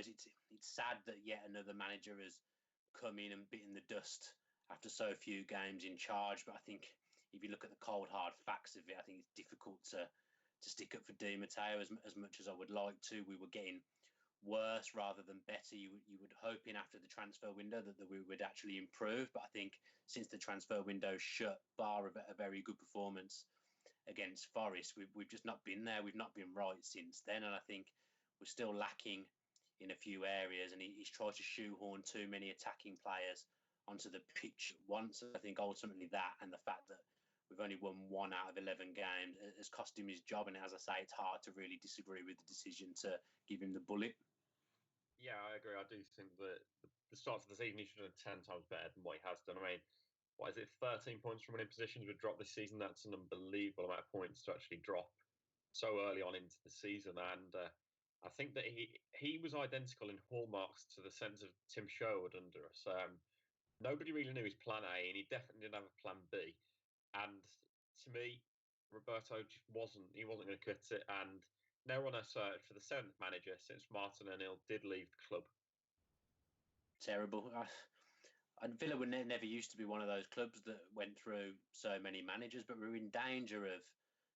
it's sad that yet another manager has come in and bitten the dust after so few games in charge. But I think if you look at the cold hard facts of it, I think it's difficult to stick up for Di Matteo as much as I would like to. We were getting worse rather than better. You would hope in after the transfer window that we would actually improve. But I think since the transfer window shut, bar a very good performance against Forest, we've just not been there. We've not been right since then. And I think we're still lacking in a few areas. And he's tried to shoehorn too many attacking players onto the pitch at once. I think ultimately that and the fact that we've only won 1 out of 11 games has cost him his job. And as I say, it's hard to really disagree with the decision to give him the bullet. Yeah, I agree. I do think that the start of the season he should have done 10 times better than what he has done. I mean, what is it, 13 points from winning positions would drop this season? That's an unbelievable amount of points to actually drop so early on into the season. And I think that he was identical in hallmarks to the sense of Tim Sherwood under us. Nobody really knew his plan A, and he definitely didn't have a plan B. And to me, Roberto just wasn't going to cut it. And now we're on a search for the 7th manager since Martin O'Neill did leave the club. Terrible. And Villa were never used to be one of those clubs that went through so many managers, but we're in danger of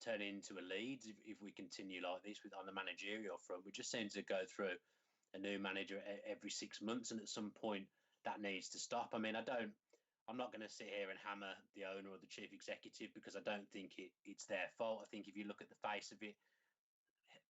turning into a Leeds if we continue like this on the managerial front. We just seem to go through a new manager every 6 months, and at some point that needs to stop. I mean, I'm not going to sit here and hammer the owner or the chief executive because I don't think it's their fault. I think if you look at the face of it,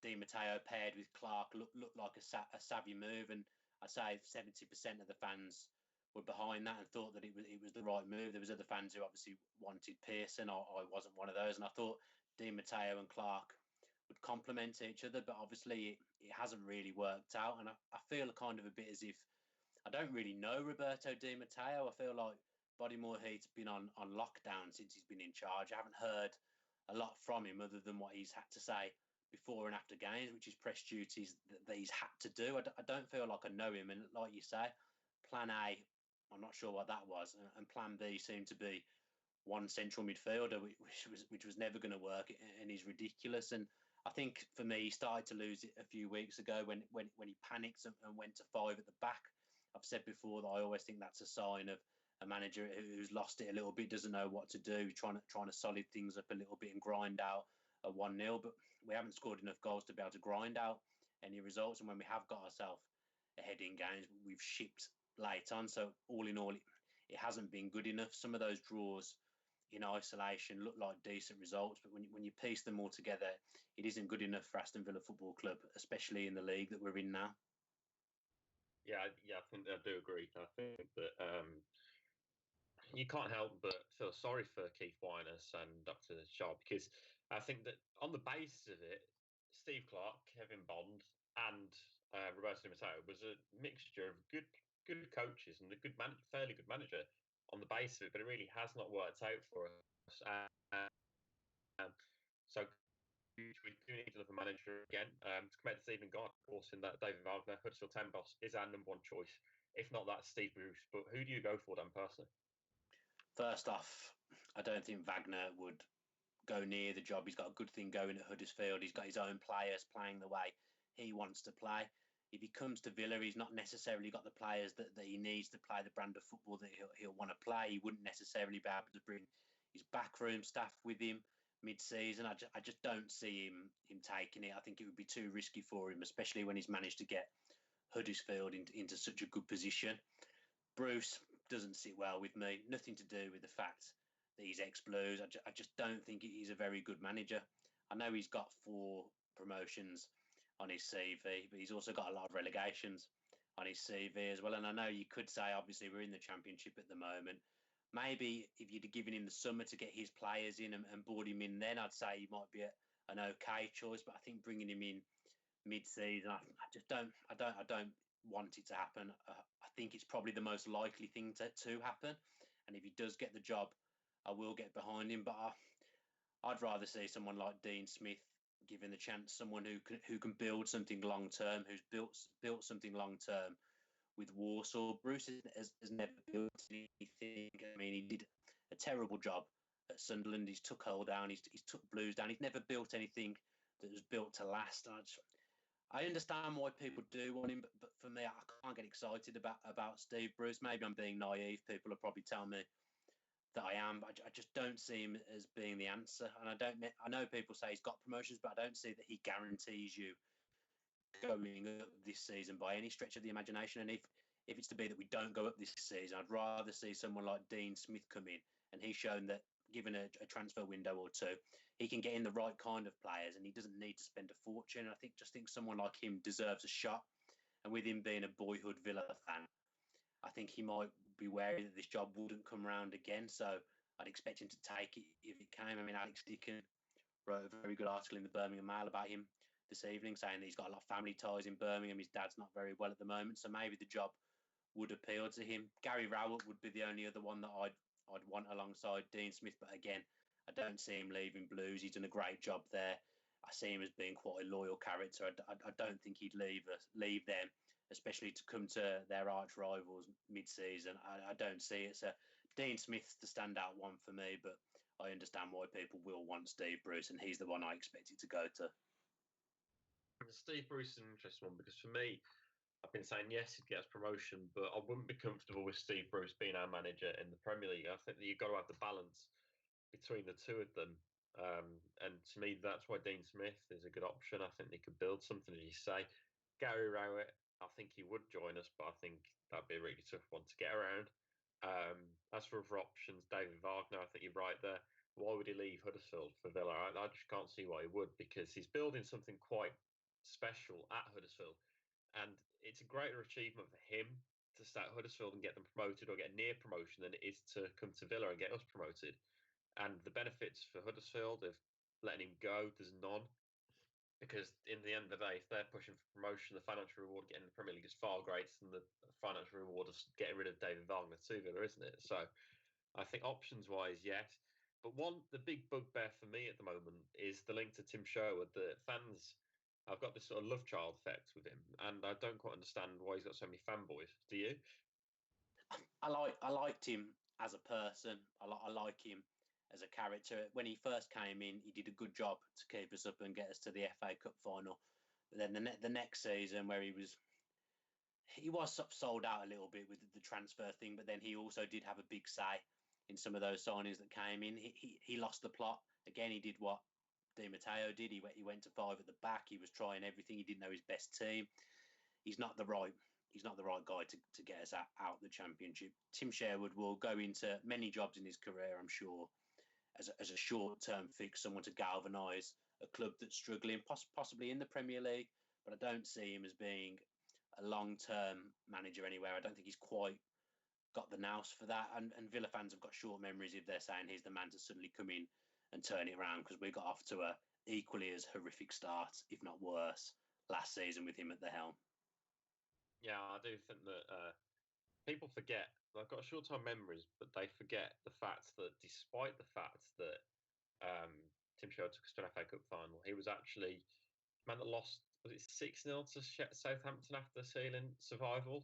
Di Matteo paired with Clark looked like a savvy move, and I'd say 70% of the fans were behind that and thought that it was the right move. There was other fans who obviously wanted Pearson. I wasn't one of those, and I thought Di Matteo and Clark would complement each other, but obviously it hasn't really worked out, and I feel kind of a bit as if I don't really know Roberto Di Matteo. I feel like Bodymore Heat's been on lockdown since he's been in charge. I haven't heard a lot from him other than what he's had to say before and after games, which is press duties that he's had to do. I don't feel like I know him. And like you say, plan A, I'm not sure what that was. And plan B seemed to be one central midfielder, which was never going to work and is ridiculous. And I think for me, he started to lose it a few weeks ago when he panicked and went to 5 at the back. I've said before that I always think that's a sign of a manager who's lost it a little bit, doesn't know what to do, trying to solid things up a little bit and grind out a 1-0, but we haven't scored enough goals to be able to grind out any results. And when we have got ourselves ahead in games, we've shipped late on. So all in all, it hasn't been good enough. Some of those draws in isolation look like decent results, but when you piece them all together, it isn't good enough for Aston Villa Football Club, especially in the league that we're in now. Yeah, I think I do agree. I think that you can't help but feel sorry for Keith Winers and Dr. Shaw, because I think that on the basis of it, Steve Clark, Kevin Bond, and Roberto Di Matteo was a mixture of good coaches and a fairly good manager on the basis of it, but it really has not worked out for us. So we do need another manager again. To commit to Stephen Gott, of course, in that David Wagner, Huddersfield Town boss, is our number one choice. If not, that's Steve Bruce. But who do you go for, Dan, personally? First off, I don't think Wagner would go near the job. He's got a good thing going at Huddersfield. He's got his own players playing the way he wants to play. If he comes to Villa, he's not necessarily got the players that he needs to play the brand of football that he'll want to play. He wouldn't necessarily be able to bring his backroom staff with him mid-season. I just don't see him taking it. I think it would be too risky for him, especially when he's managed to get Huddersfield into such a good position. Bruce doesn't sit well with me. Nothing to do with the fact that he's ex-Blues. I just don't think he's a very good manager. I know he's got 4 promotions on his CV, but he's also got a lot of relegations on his CV as well. And I know you could say, obviously, we're in the Championship at the moment. Maybe if you'd have given him the summer to get his players in and brought him in then, I'd say he might be an okay choice. But I think bringing him in mid-season, I don't want it to happen. I think it's probably the most likely thing to happen. And if he does get the job, I will get behind him. But I'd rather see someone like Dean Smith given the chance, someone who can build something long-term, who's built something long-term with Warsaw. Bruce has never built anything. I mean, he did a terrible job at Sunderland. He's took Hull down. He's took Blues down. He's never built anything that was built to last. I understand why people do want him, but for me, I can't get excited about Steve Bruce. Maybe I'm being naive. People will probably tell me that I am, but I just don't see him as being the answer. And I know people say he's got promotions, but I don't see that he guarantees you going up this season by any stretch of the imagination. And if it's to be that we don't go up this season, I'd rather see someone like Dean Smith come in, and he's shown that given a transfer window or two, he can get in the right kind of players, and he doesn't need to spend a fortune. I think someone like him deserves a shot. And with him being a boyhood Villa fan, I think he might be wary that this job wouldn't come around again. So I'd expect him to take it if it came. I mean, Alex Dicken wrote a very good article in the Birmingham Mail about him this evening, saying that he's got a lot of family ties in Birmingham. His dad's not very well at the moment, so maybe the job would appeal to him. Gary Rowett would be the only other one that I'd want alongside Dean Smith, but again, I don't see him leaving Blues. He's done a great job there. I see him as being quite a loyal character. I don't think he'd leave them, especially to come to their arch rivals mid-season. I don't see it. So Dean Smith's the standout one for me, but I understand why people will want Steve Bruce, and he's the one I expect it to go to. Steve Bruce is an interesting one because for me, I've been saying yes, he'd get us promotion, but I wouldn't be comfortable with Steve Bruce being our manager in the Premier League. I think that you've got to have the balance between the two of them. And to me, that's why Dean Smith is a good option. I think they could build something, as you say. Gary Rowett, I think he would join us, but I think that'd be a really tough one to get around. As for other options, David Wagner, I think you're right there. Why would he leave Huddersfield for Villa? I just can't see why he would, because he's building something quite special at Huddersfield. And it's a greater achievement for him to start Huddersfield and get them promoted or get near promotion than it is to come to Villa and get us promoted. And the benefits for Huddersfield of letting him go, there's none. Because in the end of the day, if they're pushing for promotion, the financial reward of getting the Premier League is far greater than the financial reward of getting rid of David Wagner to Villa, isn't it? So I think options-wise, yes. But the big bugbear for me at the moment is the link to Tim Sherwood. The fans have got this sort of love child effect with him, and I don't quite understand why he's got so many fanboys. Do you? I liked him as a person. I like him as a character. When he first came in, he did a good job to keep us up and get us to the FA Cup final. But then the next season, where he was sold out a little bit with the transfer thing, but then he also did have a big say in some of those signings that came in. He lost the plot again. He did what Di Matteo did. He went to 5 at the back. He was trying everything. He didn't know his best team. He's not the right guy to get us out the Championship. Tim Sherwood will go into many jobs in his career, I'm sure, as a short-term fix, someone to galvanise a club that's struggling, possibly in the Premier League, but I don't see him as being a long-term manager anywhere. I don't think he's quite got the nous for that. And Villa fans have got short memories if they're saying he's the man to suddenly come in and turn it around, because we got off to a equally as horrific start, if not worse, last season with him at the helm. Yeah, I do think that people forget. They've got short-term memories, but they forget the fact that despite the fact that Tim Sherwood took us to an FA Cup final, he was actually the man that lost, was it 6-0 to Southampton after sealing survival?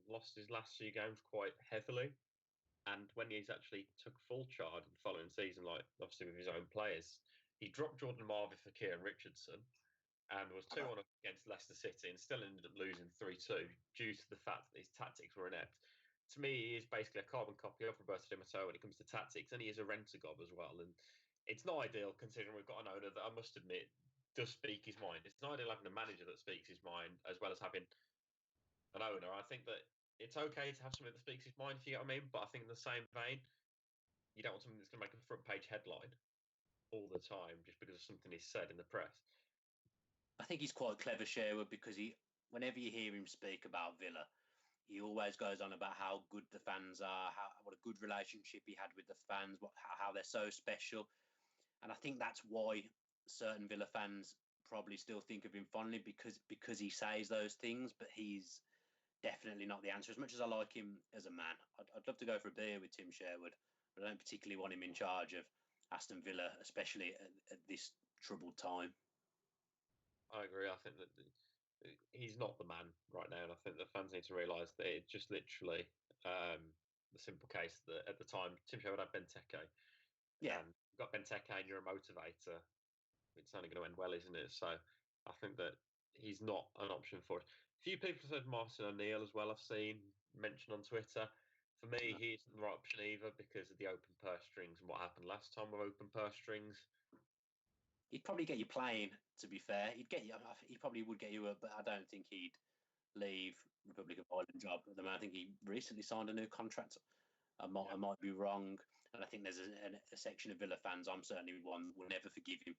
Lost his last few games quite heavily. And when he's actually took full charge in the following season, like obviously with his own players, he dropped Jordan Marvey for Kieran Richardson and was 2-1 against Leicester City and still ended up losing 3-2 due to the fact that his tactics were inept. To me, he is basically a carbon copy of Roberto Di Matteo when it comes to tactics, and he is a rent-a-gob as well. And it's not ideal considering we've got an owner that I must admit does speak his mind. It's not ideal having a manager that speaks his mind as well as having an owner. I think that it's okay to have something that speaks his mind, if you get what I mean. But I think in the same vein, you don't want something that's going to make a front page headline all the time just because of something he's said in the press. I think he's quite clever, Sherwood, because whenever you hear him speak about Villa, he always goes on about how good the fans are, what a good relationship he had with the fans, how they're so special. And I think that's why certain Villa fans probably still think of him fondly, because he says those things, but he's definitely not the answer. As much as I like him as a man, I'd love to go for a beer with Tim Sherwood, but I don't particularly want him in charge of Aston Villa, especially at this troubled time. I agree. I think that he's not the man right now, and I think the fans need to realise that it's just literally the simple case that at the time Tim Sherwood had Benteke. Yeah, and you've got Benteke and you're a motivator. It's only going to end well, isn't it? So I think that he's not an option for us. A few people said Martin O'Neill as well. I've seen mentioned on Twitter. For me, he isn't the right option either because of the open purse strings and what happened last time with open purse strings. He'd probably get you playing. To be fair, he probably would get you up, but I don't think he'd leave Republic of Ireland job at the moment. I think he recently signed a new contract. I might be wrong, and I think there's a section of Villa fans. I'm certainly one will never forgive him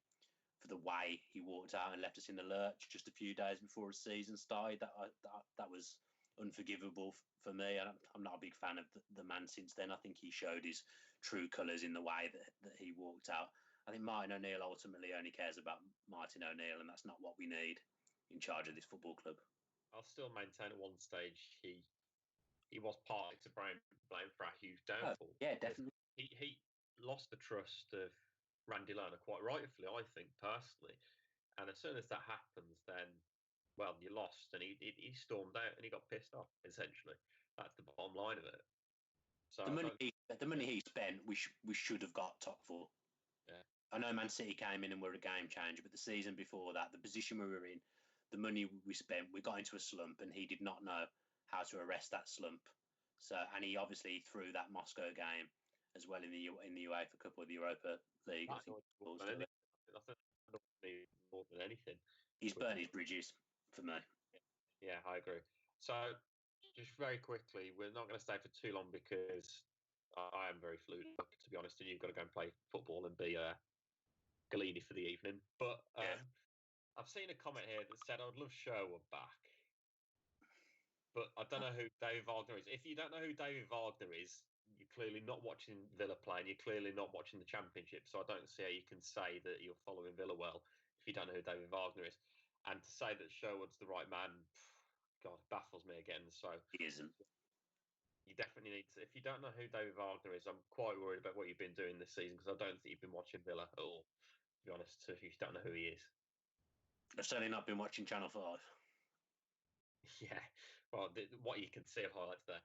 for the way he walked out and left us in the lurch just a few days before his season started. That was unforgivable for me. I'm not a big fan of the man since then. I think he showed his true colours in the way that he walked out. I think Martin O'Neill ultimately only cares about Martin O'Neill, and that's not what we need in charge of this football club. I'll still maintain at one stage he was partly to blame for our huge downfall. Yeah, definitely. He lost the trust of Randy Lerner quite rightfully, I think, personally. And as soon as that happens, then, well, you lost. And he stormed out and he got pissed off, essentially. That's the bottom line of it. So the money he spent, we should have got top four. Yeah. I know Man City came in and were a game changer, but the season before that, the position we were in, the money we spent, we got into a slump, and he did not know how to arrest that slump. So, and he obviously threw that Moscow game as well in the UEFA Cup or the Europa League. I think more than anything. He's burnt his bridges for me. Yeah, I agree. So, just very quickly, we're not going to stay for too long because I am very fluid, to be honest, and you've got to go and play football and be Galini for the evening. But I've seen a comment here that said, I'd love Sherwood back. But I don't know who David Wagner is. If you don't know who David Wagner is, you're clearly not watching Villa play, and you're clearly not watching the Championship. So I don't see how you can say that you're following Villa well if you don't know who David Wagner is. And to say that Sherwood's the right man, God, baffles me again. So he isn't. You definitely need to. If you don't know who David Wagner is, I'm quite worried about what you've been doing this season because I don't think you've been watching Villa at all, to be honest, if you don't know who he is. I've certainly not been watching Channel 5. Yeah, well, what you can see of highlights there.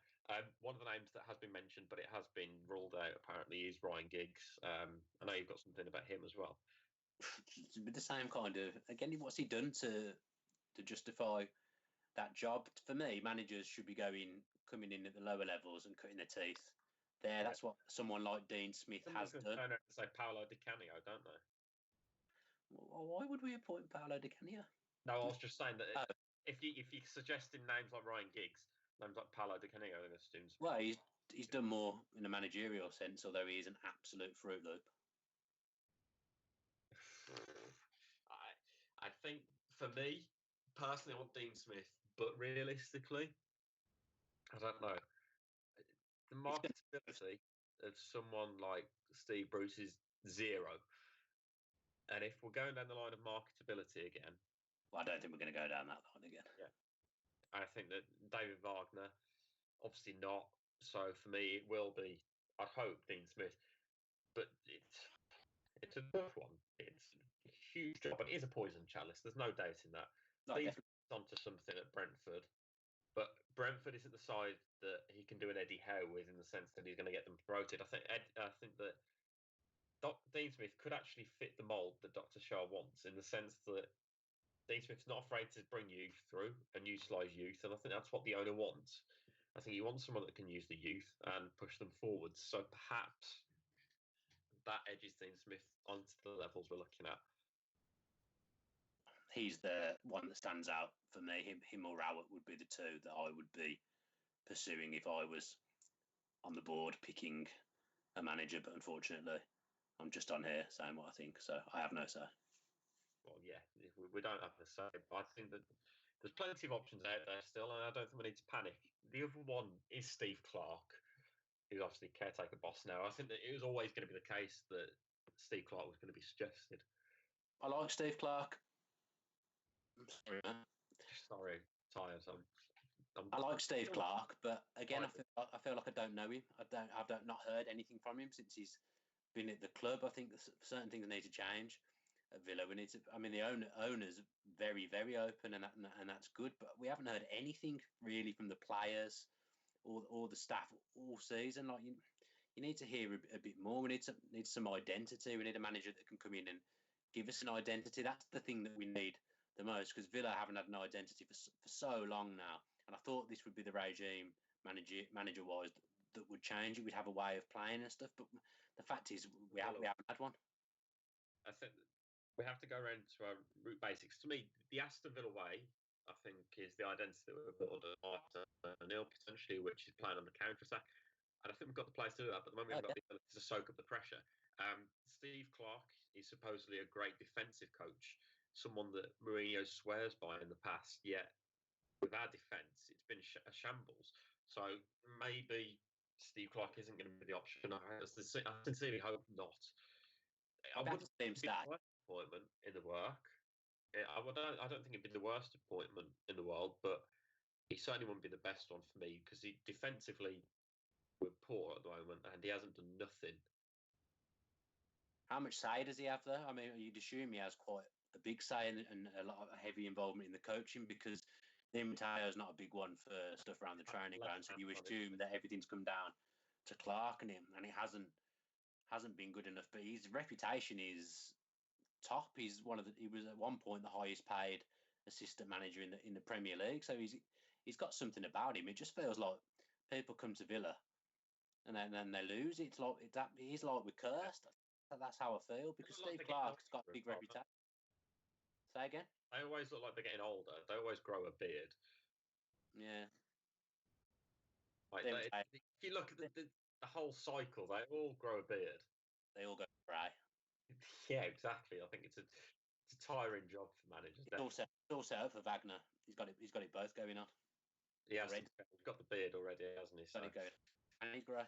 One of the names that has been mentioned, but it has been ruled out apparently, is Ryan Giggs. I know you've got something about him as well. With the same kind of, again, what's he done to justify that job? For me, managers should be coming in at the lower levels and cutting their teeth. That's what someone like Dean Smith has done. Turn around and say Paolo Di Canio, don't they? Well, why would we appoint Paolo Di Canio? No, I was just saying that if you're suggesting names like Ryan Giggs, names like Paolo Di Canio, then assumes. Well, he's done more in a managerial sense, although he is an absolute Fruit Loop. I think for me personally, I want Dean Smith, but realistically, I don't know. The marketability of someone like Steve Bruce is zero. And if we're going down the line of marketability again... Well, I don't think we're going to go down that line again. Yeah. I think that David Wagner, obviously not. So for me, it will be, I hope, Dean Smith. But it's a tough one. It's a huge job. And it is a poison chalice. There's no doubt in that. No, Steve onto something at Brentford. But Brentford isn't the side that he can do an Eddie Howe with in the sense that he's going to get them promoted. I think that Dean Smith could actually fit the mould that Dr. Shah wants in the sense that Dean Smith's not afraid to bring youth through and utilise youth. And I think that's what the owner wants. I think he wants someone that can use the youth and push them forwards. So perhaps that edges Dean Smith onto the levels we're looking at. He's the one that stands out for me. Him or Rowett would be the two that I would be pursuing if I was on the board picking a manager. But unfortunately, I'm just on here saying what I think, so I have no say. Well, yeah, we don't have a say. But I think that there's plenty of options out there still, and I don't think we need to panic. The other one is Steve Clarke, who's obviously caretaker boss now. I think that it was always going to be the case that Steve Clarke was going to be suggested. I like Steve Clarke. I'm sorry, man. Sorry, tired. I like Steve Clarke, but again, I feel like I don't know him. I've not heard anything from him since he's been at the club. I think certain things need to change at Villa. We need to. I mean, the owner's very, very open, and that's good. But we haven't heard anything really from the players or the staff all season. Like you need to hear a bit more. We need some identity. We need a manager that can come in and give us an identity. That's the thing that we need the most, because Villa haven't had an identity for so long now. And I thought this would be the regime, manager-wise, that would change it. We'd have a way of playing and stuff. But the fact is, we haven't had one. I think we have to go around to our root basics. To me, the Aston Villa way, I think, is the identity that we're building after Neil, potentially, which is playing on the counter-attack. And I think we've got the players to do that, but at the moment we haven't got the ability to soak up the pressure. Steve Clarke is supposedly a great defensive coach, someone that Mourinho swears by in the past, yet with our defence, it's been a shambles. So maybe Steve Clarke isn't going to be the option. I sincerely hope not. I wouldn't be the worst appointment in the work. I don't think it'd be the worst appointment in the world, but he certainly wouldn't be the best one for me because he defensively we're poor at the moment and he hasn't done nothing. How much say does he have there? I mean, you'd assume he has quite a big say and a lot of heavy involvement in the coaching because Di Matteo's not a big one for stuff around the training ground. So you assume that everything's come down to Clarke and him, and it hasn't been good enough. But his reputation is top. He was at one point the highest paid assistant manager in the Premier League. So he's got something about him. It just feels like people come to Villa and then they lose. It's like he's like we're cursed. That's how I feel because Steve Clarke's got a big reputation. Say again? They always look like they're getting older. They always grow a beard. Yeah. If you look at the whole cycle, they all grow a beard. They all go grey. Yeah, exactly. I think it's a tiring job for managers. It's all set up for Wagner. He's got it both going on. He has. He's got the beard already, hasn't he? So. Got it going. And he's grey.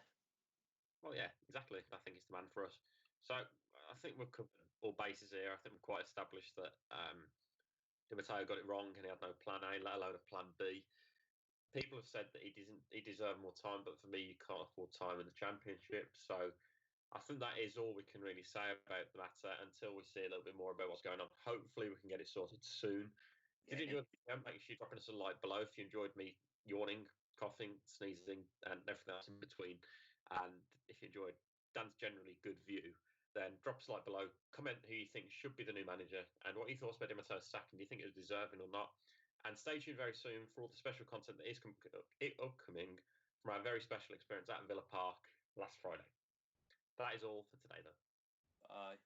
Well, yeah, exactly. I think he's the man for us. So I think we've covered all bases here. I think we're quite established that Di Matteo got it wrong and he had no plan A, let alone a plan B. People have said that he deserved more time, but for me, you can't afford time in the Championship. So I think that is all we can really say about the matter until we see a little bit more about what's going on. Hopefully, we can get it sorted soon. Did you enjoy the video? Make sure you're dropping us a like below if you enjoyed me yawning, coughing, sneezing, and everything else in between. And if you enjoyed Dan's generally good view, then drop us a like below. Comment who you think should be the new manager and what you thought about Di Matteo's sacking. Do you think it was deserving or not? And stay tuned very soon for all the special content that is upcoming from our very special experience at Villa Park last Friday. That is all for today, though. Bye.